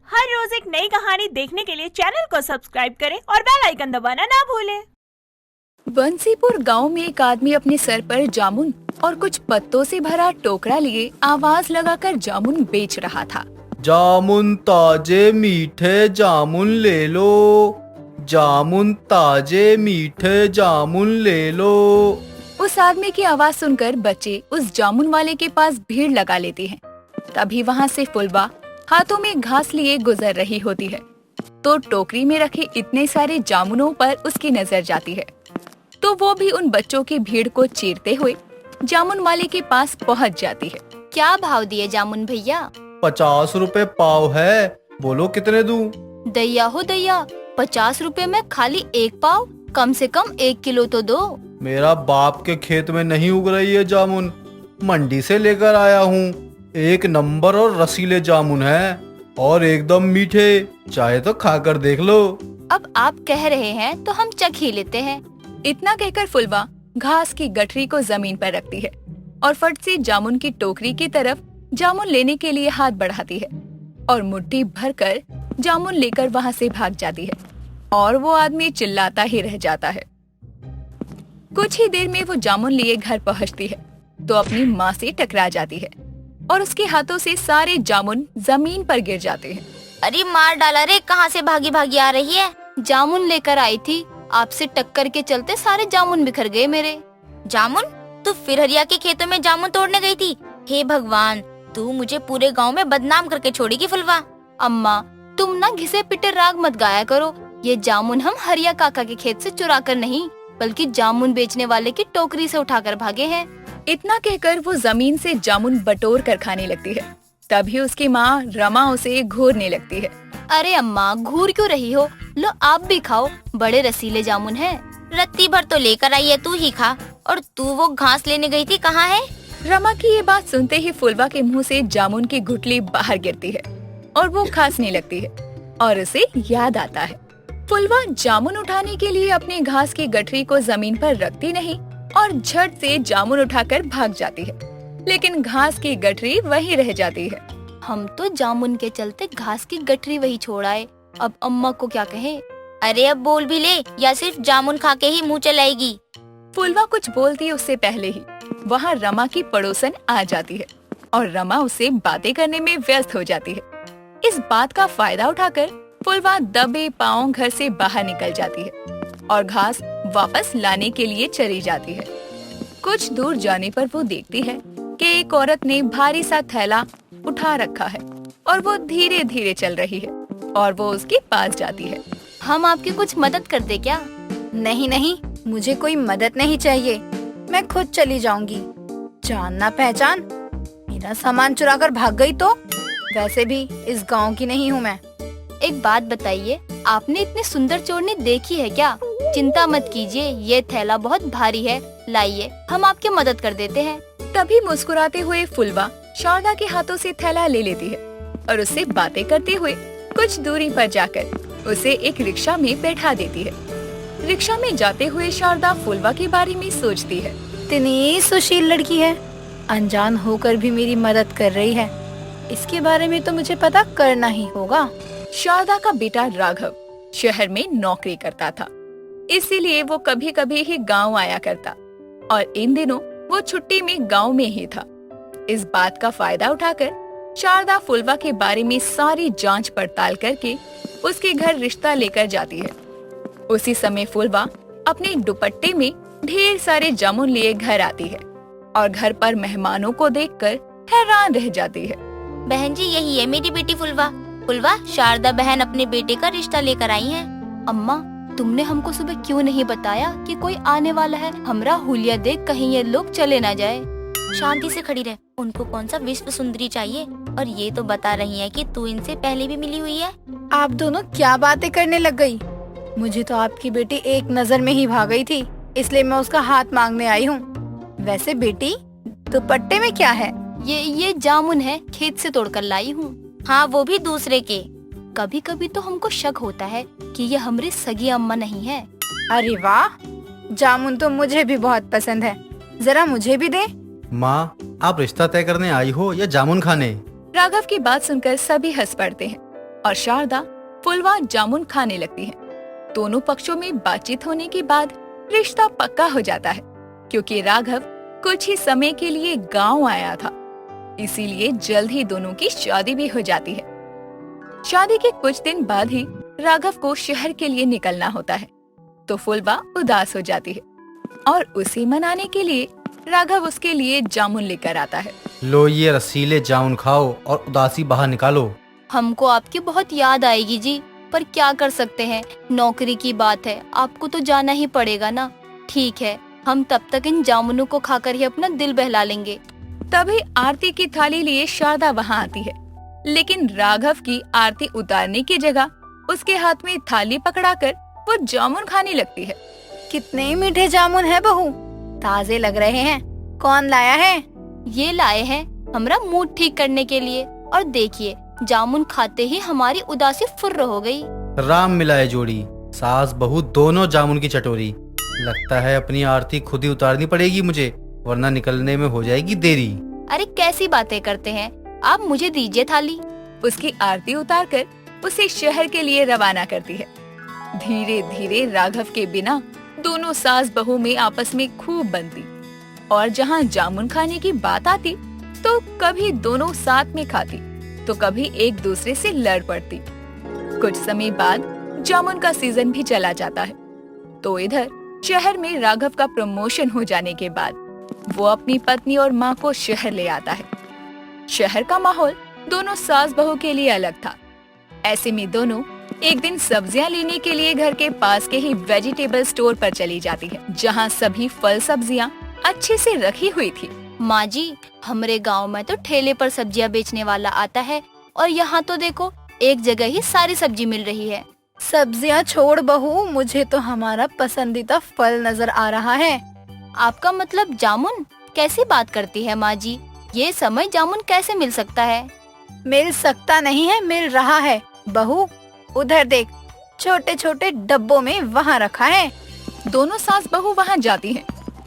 हर रोज एक नई कहानी देखने के लिए चैनल को सब्सक्राइब करें और बेल आइकन दबाना ना भूलें। बंसीपुर गांव में एक आदमी अपने सर पर जामुन और कुछ पत्तों से भरा टोकरा लिए आवाज लगाकर जामुन बेच रहा था। जामुन ताजे मीठे जामुन ले लो, जामुन ताजे मीठे जामुन ले लो। उस आदमी की आवाज सुनकर बच्चे उस जामुन वाले के पास भीड़ लगा लेते हैं। तभी वहाँ से फुलवा हाथों में घास लिए गुजर रही होती है, तो टोकरी में रखे इतने सारे जामुनों पर उसकी नजर जाती है। तो वो भी उन बच्चों की भीड़ को चीरते हुए जामुन वाले के पास पहुँच जाती है। क्या भाव दिए जामुन भैया? 50 रुपए पाव है, बोलो कितने दूं? दैया हो दैया, 50 रुपए में खाली एक पाव? कम से कम 1 किलो तो दो। मेरा बाप के खेत में नहीं उग रही है जामुन, मंडी से लेकर आया हूँ। एक नंबर और रसीले जामुन है और एकदम मीठे, चाहे तो खाकर देख लो। अब आप कह रहे हैं तो हम चख ही लेते हैं। इतना कहकर फुलवा घास की गठरी को जमीन पर रखती है और फट से जामुन की टोकरी की तरफ जामुन लेने के लिए हाथ बढ़ाती है और मुट्ठी भरकर जामुन लेकर वहाँ से भाग जाती है और वो आदमी चिल्लाता ही रह जाता है। कुछ ही देर में वो जामुन लिए घर पहुँचती है तो अपनी माँ से टकरा जाती है और उसके हाथों से सारे जामुन जमीन पर गिर जाते हैं। अरे मार डाला रे, कहाँ से भागी भागी आ रही है? जामुन लेकर आई थी, आपसे टक्कर के चलते सारे जामुन बिखर गए मेरे। जामुन? तू फिर हरिया के खेतों में जामुन तोड़ने गई थी? हे भगवान, तू मुझे पूरे गांव में बदनाम करके छोड़ेगी फुलवा। अम्मा, तुम ना घिसे पिटे राग मत गाया करो। ये जामुन हम हरिया काका के खेत से चुरा कर नहीं, बल्कि जामुन बेचने वाले की टोकरी से उठाकर भागे हैं। इतना कहकर वो जमीन से जामुन बटोर कर खाने लगती है। तभी उसकी माँ रमा उसे घूरने लगती है। अरे अम्मा, घूर क्यों रही हो? लो आप भी खाओ, बड़े रसीले जामुन हैं। रत्ती भर तो लेकर आई है, तू ही खा। और तू वो घास लेने गई थी, कहाँ है? रमा की ये बात सुनते ही फुलवा के मुंह से जामुन की गुठली बाहर गिरती है और वो खांसने लगती है और उसे याद आता है। फुलवा जामुन उठाने के लिए अपने घास की गठरी को जमीन पर रखती नहीं और झट से जामुन उठाकर भाग जाती है, लेकिन घास की गठरी वहीं रह जाती है। हम तो जामुन के चलते घास की गठरी वही छोड़ आए, अब अम्मा को क्या कहे? अरे अब बोल भी ले, या सिर्फ जामुन खा के ही मुँह चलाएगी? फुलवा कुछ बोलती उससे पहले ही वहाँ रमा की पड़ोसन आ जाती है और रमा उससे बातें करने में व्यस्त हो जाती है। इस बात का फायदा उठाकर फुलवा दबे पांव घर से बाहर निकल जाती है और घास वापस लाने के लिए चली जाती है। कुछ दूर जाने पर वो देखती है कि एक औरत ने भारी सा थैला उठा रखा है और वो धीरे धीरे चल रही है और वो उसके पास जाती है। हम आपकी कुछ मदद कर दे क्या? नहीं नहीं, मुझे कोई मदद नहीं चाहिए, मैं खुद चली जाऊंगी। जान ना पहचान, मेरा सामान चुरा कर भाग गई तो? वैसे भी इस गांव की नहीं हूँ मैं। एक बात बताइए, आपने इतनी सुंदर चोरनी देखी है क्या? चिंता मत कीजिए, ये थैला बहुत भारी है, लाइए हम आपकी मदद कर देते हैं। तभी मुस्कुराते हुए फुलवा शारदा के हाथों से थैला ले लेती है और उससे बातें करते हुए कुछ दूरी पर जाकर उसे एक रिक्शा में बैठा देती है। रिक्शा में जाते हुए शारदा फुलवा के बारे में सोचती है। इतनी सुशील लड़की है, अनजान होकर भी मेरी मदद कर रही है, इसके बारे में तो मुझे पता करना ही होगा। शारदा का बेटा राघव शहर में नौकरी करता था, इसीलिए वो कभी कभी ही गांव आया करता और इन दिनों वो छुट्टी में गांव में ही था। इस बात का फायदा उठाकर शारदा फुलवा के बारे में सारी जांच पड़ताल करके उसके घर रिश्ता लेकर जाती है। उसी समय फुलवा अपने दुपट्टे में ढेर सारे जामुन लिए घर आती है और घर पर मेहमानों को देखकर हैरान रह जाती है। बहन जी, यही है मेरी बेटी फुलवा। फुलवा, शारदा बहन अपने बेटे का रिश्ता लेकर आई है। अम्मा, तुमने हमको सुबह क्यों नहीं बताया कि कोई आने वाला है? हमरा हुलिया देख कहीं ये लोग चले ना जाए। शांति से खड़ी रह, उनको कौन सा विश्व सुंदरी चाहिए? और ये तो बता रही है कि तू इनसे पहले भी मिली हुई है। आप दोनों क्या बातें करने लग गई? मुझे तो आपकी बेटी एक नजर में ही भाग गई थी, इसलिए मैं उसका हाथ मांगने आई हूँ। वैसे बेटी, दुपट्टे में क्या है? ये जामुन है, खेत से तोड़कर लाई हूँ। हाँ, वो भी दूसरे के। कभी कभी तो हमको शक होता है कि ये हमारी सगी अम्मा नहीं है। अरे वाह, जामुन तो मुझे भी बहुत पसंद है, जरा मुझे भी दे। माँ, आप रिश्ता तय करने आई हो या जामुन खाने? राघव की बात सुनकर सभी हंस पड़ते हैं और शारदा फुलवा जामुन खाने लगती है। दोनों पक्षों में बातचीत होने के बाद रिश्ता पक्का हो जाता है, क्योंकि राघव कुछ ही समय के लिए गांव आया था। इसीलिए जल्द ही दोनों की शादी भी हो जाती है। शादी के कुछ दिन बाद ही राघव को शहर के लिए निकलना होता है, तो फुलवा उदास हो जाती है और उसे मनाने के लिए राघव उसके लिए जामुन लेकर आता है। लो ये रसीले जामुन खाओ और उदासी बाहर निकालो। हमको आपकी बहुत याद आएगी जी, पर क्या कर सकते हैं, नौकरी की बात है, आपको तो जाना ही पड़ेगा ना। ठीक है, हम तब तक इन जामुनों को खाकर ही अपना दिल बहला लेंगे। तभी आरती की थाली लिए शारदा वहाँ आती है, लेकिन राघव की आरती उतारने की जगह उसके हाथ में थाली पकड़ाकर वो जामुन खाने लगती है। कितने मीठे जामुन है बहू, ताजे लग रहे हैं। कौन लाया है? ये लाए हैं हमारा मूड ठीक करने के लिए, और देखिए जामुन खाते ही हमारी उदासी फुर्र हो गई। राम मिलाए जोड़ी, सास बहू दोनों जामुन की चटोरी। लगता है अपनी आरती खुद ही उतारनी पड़ेगी मुझे, वरना निकलने में हो जाएगी देरी। अरे कैसी बातें करते हैं आप, मुझे दीजिए थाली। उसकी आरती उतारकर उसे शहर के लिए रवाना करती है। धीरे धीरे राघव के बिना दोनों सास बहू में आपस में खूब बनती, और जहाँ जामुन खाने की बात आती तो कभी दोनों साथ में खाती, तो कभी एक दूसरे से लड़ पड़ती। कुछ समय बाद जामुन का सीजन भी चला जाता है, तो इधर शहर में राघव का प्रमोशन हो जाने के बाद वो अपनी पत्नी और माँ को शहर ले आता है। शहर का माहौल दोनों सास बहू के लिए अलग था। ऐसे में दोनों एक दिन सब्जियां लेने के लिए घर के पास के ही वेजिटेबल स्टोर पर चली जाती है, जहां सभी फल सब्जियां अच्छे से रखी हुई थी। माँ जी, हमारे गांव में तो ठेले पर सब्जियां बेचने वाला आता है, और यहाँ तो देखो एक जगह ही सारी सब्जी मिल रही है। सब्जियां छोड़ बहू, मुझे तो हमारा पसंदीदा फल नजर आ रहा है। आपका मतलब जामुन? कैसी बात करती है माँ जी, ये समय जामुन कैसे मिल सकता है? मिल सकता नहीं है, मिल रहा है बहू। उधर देख, छोटे छोटे डब्बों में वहाँ रखा है। दोनों सास बहू वहाँ जाती हैं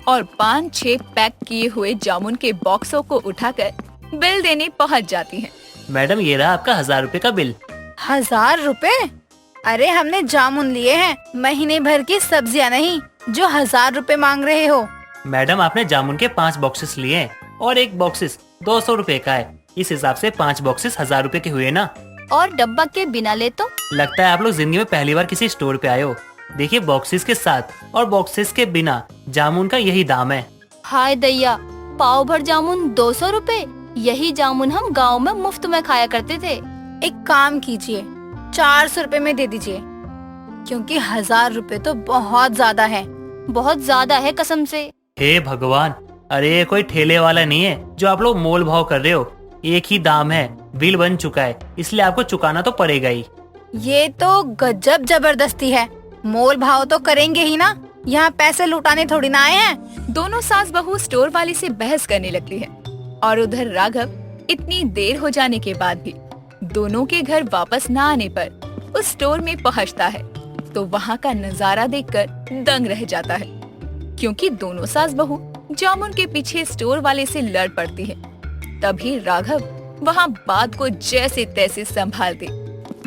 और 5-6 पैक किए हुए जामुन के बॉक्सों को उठाकर बिल देने पहुँच जाती हैं। मैडम ये रहा आपका 1000 रुपए का बिल। 1000 रुपए? अरे हमने जामुन लिए हैं, महीने भर की सब्जियां नहीं जो 1000 रुपए मांग रहे हो। मैडम आपने जामुन के 5 बॉक्सेस लिए हैं और एक बॉक्सेस 200 रुपए का है, इस हिसाब से 5 बॉक्सेस 1000 रुपए के हुए ना। और डब्बा के बिना ले तो? लगता है आप लोग जिंदगी में पहली बार किसी स्टोर पे आए हो। देखिए बॉक्सेस के साथ और बॉक्सेस के बिना जामुन का यही दाम है। हाय दैया, पाव भर जामुन 200 रुपए। यही जामुन हम गांव में मुफ्त में खाया करते थे। एक काम कीजिए, 400 रुपए में दे दीजिए, क्योंकि 1000 रुपए तो बहुत ज्यादा है। बहुत ज्यादा है कसम से। हे भगवान, अरे ये कोई ठेले वाला नहीं है जो आप लोग मोल भाव कर रहे हो। एक ही दाम है, बिल बन चुका है, इसलिए आपको चुकाना तो पड़ेगा ही। ये तो गजब जबरदस्ती है, मोल भाव तो करेंगे ही ना, यहाँ पैसे लुटाने थोड़ी ना आए हैं। दोनों सास बहू स्टोर वाले से बहस करने लगती है, और उधर राघव इतनी देर हो जाने के बाद भी दोनों के घर वापस न आने पर उस स्टोर में पहुंचता है, तो वहाँ का नजारा देखकर दंग रह जाता है, क्योंकि दोनों सास बहू जामुन के पीछे स्टोर वाले से लड़ पड़ती है। तभी राघव वहाँ बात को जैसे तैसे संभालते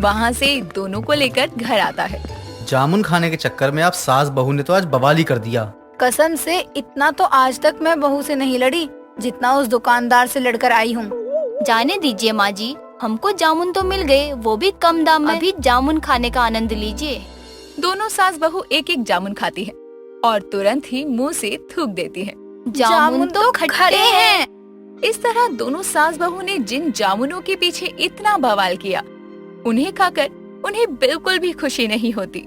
वहाँ से दोनों को लेकर घर आता है। जामुन खाने के चक्कर में आप सास बहू ने तो आज बवाल ही कर दिया। कसम से इतना तो आज तक मैं बहू से नहीं लड़ी जितना उस दुकानदार से लड़कर आई हूँ। जाने दीजिए माँ जी, हमको जामुन तो मिल गए, वो भी कम दाम में। अभी जामुन खाने का आनंद लीजिए। दोनों सास बहू एक एक जामुन खाती है और तुरंत ही मुंह से थूक देती है। जामुन तो खट्टे हैं। इस तरह दोनों सास बहू ने जिन जामुनों के पीछे इतना बवाल किया, उन्हें खाकर उन्हें बिल्कुल भी खुशी नहीं होती।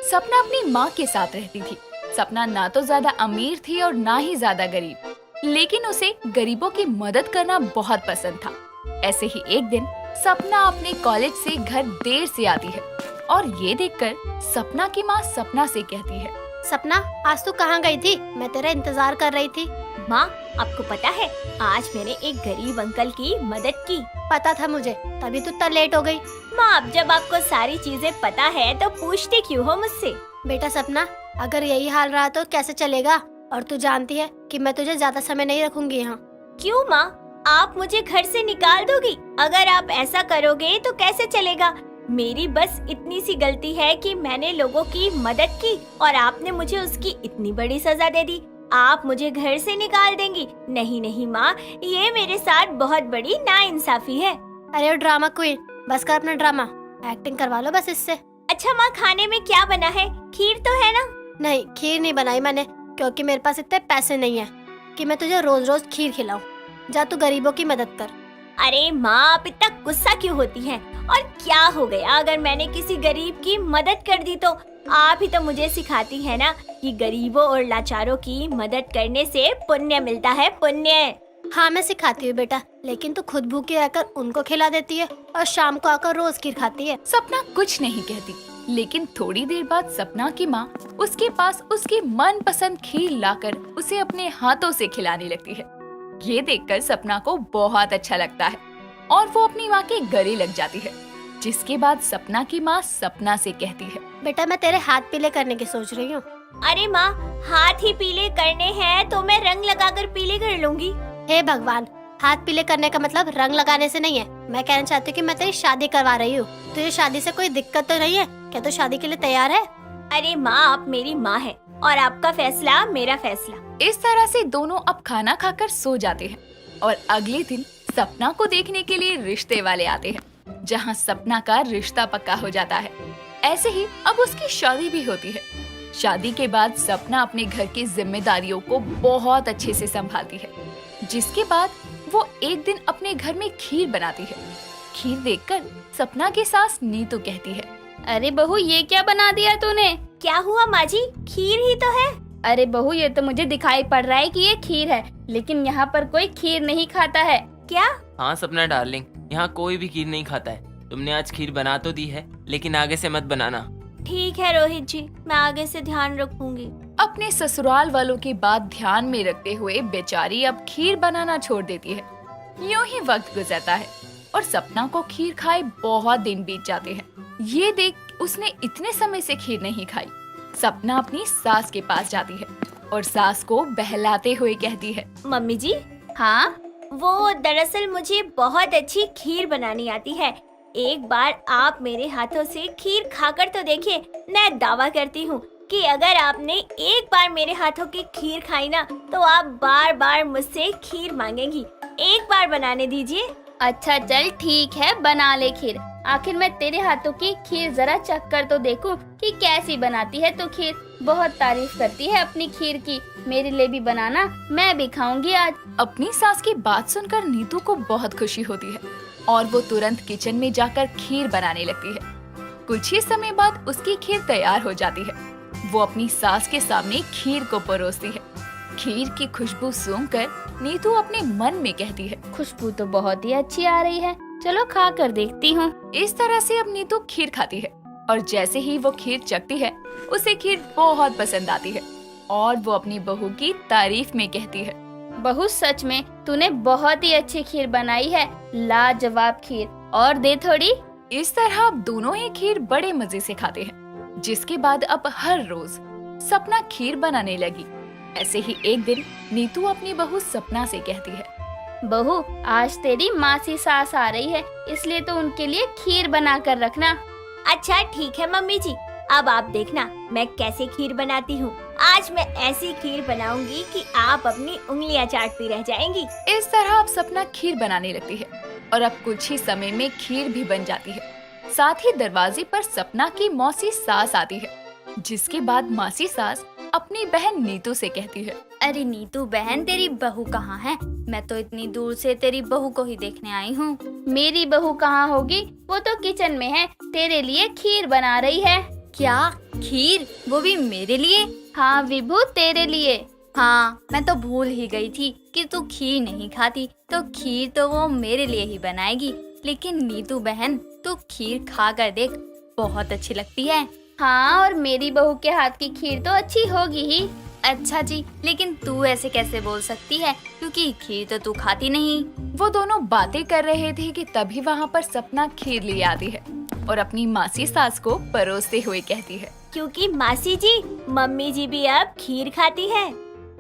सपना अपनी माँ के साथ रहती थी। सपना ना तो ज्यादा अमीर थी और ना ही ज्यादा गरीब, लेकिन उसे गरीबों की मदद करना बहुत पसंद था। ऐसे ही एक दिन सपना अपने कॉलेज से घर देर से आती है, और ये देखकर सपना की माँ सपना से कहती है, सपना, आज तू कहाँ गई थी? मैं तेरा इंतजार कर रही थी। माँ, आपको पता है आज मैंने एक गरीब अंकल की मदद की। पता था मुझे, तभी तू इतना लेट हो गई। माँ, अब जब आपको सारी चीजें पता है तो पूछते क्यों हो मुझसे? बेटा सपना, अगर यही हाल रहा तो कैसे चलेगा? और तू जानती है कि मैं तुझे ज्यादा समय नहीं रखूंगी यहाँ। क्यों माँ, आप मुझे घर से निकाल दोगी? अगर आप ऐसा करोगे तो कैसे चलेगा? मेरी बस इतनी सी गलती है कि मैंने लोगों की मदद की और आपने मुझे उसकी इतनी बड़ी सजा दे दी। आप मुझे घर से निकाल देंगी? नहीं नहीं माँ, ये मेरे साथ बहुत बड़ी नाइंसाफी है। अरे ड्रामा क्वीन, बस कर अपना ड्रामा, एक्टिंग करवा लो बस इससे। अच्छा माँ, खाने में क्या बना है? खीर तो है ना? नहीं, खीर नहीं बनाई मैंने, क्योंकि मेरे पास इतने पैसे नहीं है कि मैं तुझे रोज रोज खीर खिलाऊं। जा तू गरीबों की मदद कर। अरे माँ, आप इतना गुस्सा क्यों होती हैं? और क्या हो गया अगर मैंने किसी गरीब की मदद कर दी तो? आप ही तो मुझे सिखाती है ना कि गरीबों और लाचारों की मदद करने से पुण्य मिलता है, पुण्य। हाँ मैं सिखाती हूँ बेटा, लेकिन तू खुद भूखी रहकर उनको खिला देती है और शाम को आकर रोज खीर खाती है। सपना कुछ नहीं कहती, लेकिन थोड़ी देर बाद सपना की माँ उसके पास उसकी मनपसंद खीर लाकर उसे अपने हाथों से खिलाने लगती है। ये देखकर सपना को बहुत अच्छा लगता है और वो अपनी माँ के गले लग जाती है। जिसके बाद सपना की माँ सपना से कहती है, बेटा मैं तेरे हाथ पीले करने की सोच रही हूँ। अरे माँ, हाथ ही पीले करने हैं तो मैं रंग लगाकर पीले कर लूंगी। हे भगवान, हाथ पीले करने का मतलब रंग लगाने से नहीं है। मैं कहना चाहती हूँ कि मैं तेरी शादी करवा रही हूँ। तुझे शादी से कोई दिक्कत तो नहीं है? क्या तू शादी के लिए तैयार है? अरे माँ, आप मेरी माँ है और आपका फैसला मेरा फैसला। इस तरह से दोनों अब खाना खाकर सो जाते हैं और अगले दिन सपना को देखने के लिए रिश्ते वाले आते हैं, जहाँ सपना का रिश्ता पक्का हो जाता है। ऐसे ही अब उसकी शादी भी होती है। शादी के बाद सपना अपने घर की जिम्मेदारियों को बहुत अच्छे से संभालती है। जिसके बाद वो एक दिन अपने घर में खीर बनाती है। खीर देखकर सपना की सास नीतू कहती है, अरे बहू, ये क्या बना दिया तूने? क्या हुआ माँ जी? खीर ही तो है। अरे बहू, ये तो मुझे दिखाई पड़ रहा है कि ये खीर है, लेकिन यहाँ पर कोई खीर नहीं खाता है। क्या? हाँ सपना डार्लिंग, यहाँ कोई भी खीर नहीं खाता है। तुमने आज खीर बना तो दी है, लेकिन आगे से मत बनाना। ठीक है रोहित जी, मैं आगे से ध्यान रखूंगी। अपने ससुराल वालों की बात ध्यान में रखते हुए बेचारी अब खीर बनाना छोड़ देती है। यूं ही वक्त गुजरता है और सपना को खीर खाए बहुत दिन बीत जाते हैं। ये देख उसने इतने समय से खीर नहीं खाई। सपना अपनी सास के पास जाती है और सास को बहलाते हुए कहती है, मम्मी जी, हाँ? वो दरअसल मुझे बहुत अच्छी खीर बनानी आती है। एक बार आप मेरे हाथों से खीर खाकर तो देखिए। मैं दावा करती हूँ कि अगर आपने एक बार मेरे हाथों की खीर खाई ना, तो आप बार बार मुझसे खीर मांगेंगी। एक बार बनाने दीजिए। अच्छा चल ठीक है, बना ले खीर। आखिर मैं तेरे हाथों की खीर जरा चख कर तो देखूं कि कैसी बनाती है। तो खीर बहुत तारीफ करती है अपनी खीर की, मेरे लिए भी बनाना, मैं भी खाऊंगी आज। अपनी सास की बात सुनकर नीतू को बहुत खुशी होती है और वो तुरंत किचन में जाकर खीर बनाने लगती है। कुछ ही समय बाद उसकी खीर तैयार हो जाती है। वो अपनी सास के सामने खीर को परोसती है। खीर की खुशबू सूंघकर नीतू अपने मन में कहती है, खुशबू तो बहुत ही अच्छी आ रही है, चलो खा कर देखती हूँ। इस तरह से अब नीतू खीर खाती है और जैसे ही वो खीर चखती है उसे खीर बहुत पसंद आती है और वो अपनी बहू की तारीफ में कहती है, बहू सच में तूने बहुत ही अच्छी खीर बनाई है, लाजवाब खीर, और दे थोड़ी। इस तरह अब दोनों ही खीर बड़े मजे से खाते हैं। जिसके बाद अब हर रोज सपना खीर बनाने लगी। ऐसे ही एक दिन नीतू अपनी बहू सपना से कहती है, बहू आज तेरी मासी सास आ रही है, इसलिए तो उनके लिए खीर बना कर रखना। अच्छा ठीक है मम्मी जी, अब आप देखना मैं कैसे खीर बनाती हूँ। आज मैं ऐसी खीर बनाऊंगी कि आप अपनी उंगलियां चाटती रह जाएंगी। इस तरह अब सपना खीर बनाने लगती है और अब कुछ ही समय में खीर भी बन जाती है। साथ ही दरवाजे पर सपना की मौसी सास आती है। जिसके बाद मासी सास अपनी बहन नीतू से कहती है, अरे नीतू बहन, तेरी बहू कहाँ है? मैं तो इतनी दूर से तेरी बहू को ही देखने आई हूँ। मेरी बहू कहाँ होगी, वो तो किचन में है, तेरे लिए खीर बना रही है। क्या खीर, वो भी मेरे लिए? हाँ विभू, तेरे लिए। हाँ, मैं तो भूल ही गई थी कि तू खीर नहीं खाती, तो खीर तो वो मेरे लिए ही बनाएगी। लेकिन नीतू बहन, तू खीर खा कर देख, बहुत अच्छी लगती है। हाँ, और मेरी बहू के हाथ की खीर तो अच्छी होगी ही। अच्छा जी, लेकिन तू ऐसे कैसे बोल सकती है, क्योंकि खीर तो तू खाती नहीं। वो दोनों बातें कर रहे थे कि तभी वहाँ पर सपना खीर ले आती है और अपनी मासी सास को परोसते हुए कहती है, क्योंकि मासी जी, मम्मी जी भी अब खीर खाती है।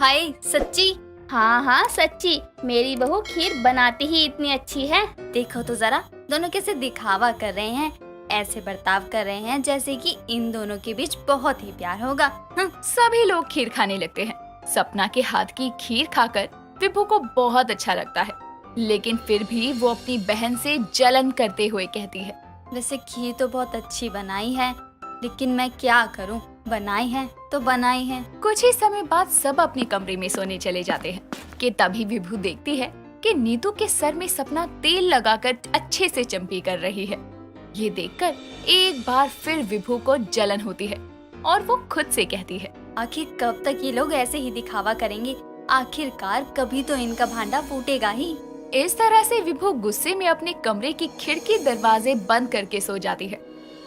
हाय सच्ची, हाँ हाँ सच्ची, मेरी बहू खीर बनाती ही इतनी अच्छी है। देखो तो जरा, दोनों कैसे दिखावा कर रहे हैं, ऐसे बर्ताव कर रहे हैं जैसे कि इन दोनों के बीच बहुत ही प्यार होगा। सभी लोग खीर खाने लगते हैं। सपना के हाथ की खीर खाकर विभू को बहुत अच्छा लगता है, लेकिन फिर भी वो अपनी बहन से जलन करते हुए कहती है, वैसे खीर तो बहुत अच्छी बनाई है, लेकिन मैं क्या करूं, बनाई है तो बनाई है। कुछ ही समय बाद सब अपने कमरे में सोने चले जाते हैं कि तभी विभू देखती है कि नीतू के सर में सपना तेल लगाकर अच्छे से चंपी कर रही है। ये देखकर एक बार फिर विभू को जलन होती है और वो खुद से कहती है, आखिर कब तक ये लोग ऐसे ही दिखावा करेंगे, आखिरकार कभी तो इनका भांडा फूटेगा ही। इस तरह से विभू गुस्से में अपने कमरे की खिड़की दरवाजे बंद करके सो जाती है।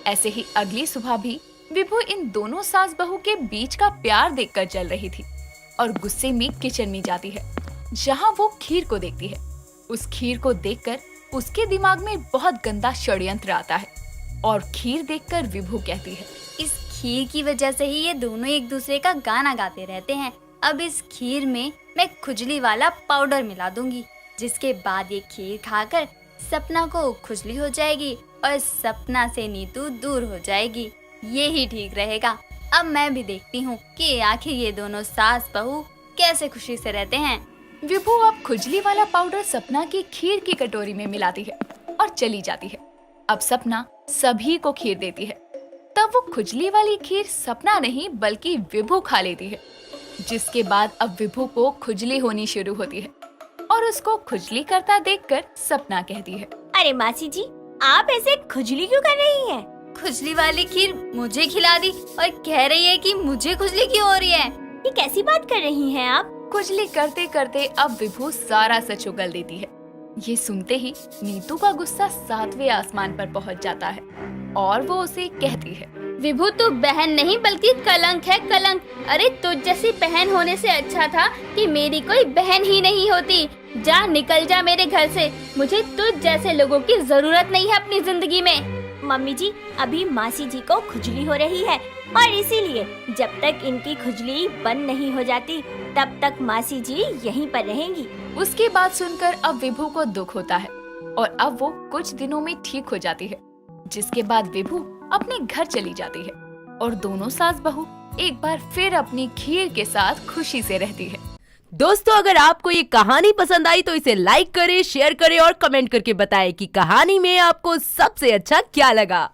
ऐसे ही अगली सुबह भी विभू इन दोनों सास बहू के बीच का प्यार देखकर जल रही थी और गुस्से में किचन में जाती है, जहां वो खीर को देखती है। उस खीर को देखकर उसके दिमाग में बहुत गंदा षड्यंत्र आता है और खीर देखकर विभू कहती है, इस खीर की वजह से ही ये दोनों एक दूसरे का गाना गाते रहते हैं। अब इस खीर में मैं खुजली वाला पाउडर मिला दूंगी, जिसके बाद ये खीर खाकर सपना को खुजली हो जाएगी और सपना से नीतू दूर हो जाएगी। ये ही ठीक रहेगा। अब मैं भी देखती हूँ कि आखिर ये दोनों सास बहू कैसे खुशी से रहते हैं। विभू अब खुजली वाला पाउडर सपना की खीर की कटोरी में मिलाती है और चली जाती है। अब सपना सभी को खीर देती है। तब वो खुजली वाली खीर सपना नहीं बल्कि विभू खा लेती है, जिसके बाद अब विभू को खुजली होनी शुरू होती है और उसको खुजली करता देखकर सपना कहती है, अरे मासी जी, आप ऐसे खुजली क्यों कर रही हैं? खुजली वाली खीर मुझे खिला दी और कह रही है कि मुझे खुजली क्यों हो रही है। ये कैसी बात कर रही हैं आप? खुजली करते करते अब विभू सारा सच उगल देती है। ये सुनते ही नीतू का गुस्सा 7वें आसमान पर पहुंच जाता है और वो उसे कहती है, विभू तू बहन नहीं बल्कि कलंक है, कलंक। अरे तुझ जैसी बहन होने से अच्छा था कि मेरी कोई बहन ही नहीं होती। जा, निकल जा मेरे घर से। मुझे तुझ जैसे लोगों की जरूरत नहीं है अपनी जिंदगी में। मम्मी जी, अभी मासी जी को खुजली हो रही है और इसीलिए जब तक इनकी खुजली बंद नहीं हो जाती तब तक मासी जी यहीं पर रहेंगी। उसकी बात सुनकर अब विभू को दुख होता है और अब वो कुछ दिनों में ठीक हो जाती है, जिसके बाद विभू अपने घर चली जाती है और दोनों सास बहू एक बार फिर अपनी खीर के साथ खुशी से रहती है। दोस्तों, अगर आपको ये कहानी पसंद आई तो इसे लाइक करें, शेयर करें और कमेंट करके बताएं कि कहानी में आपको सबसे अच्छा क्या लगा।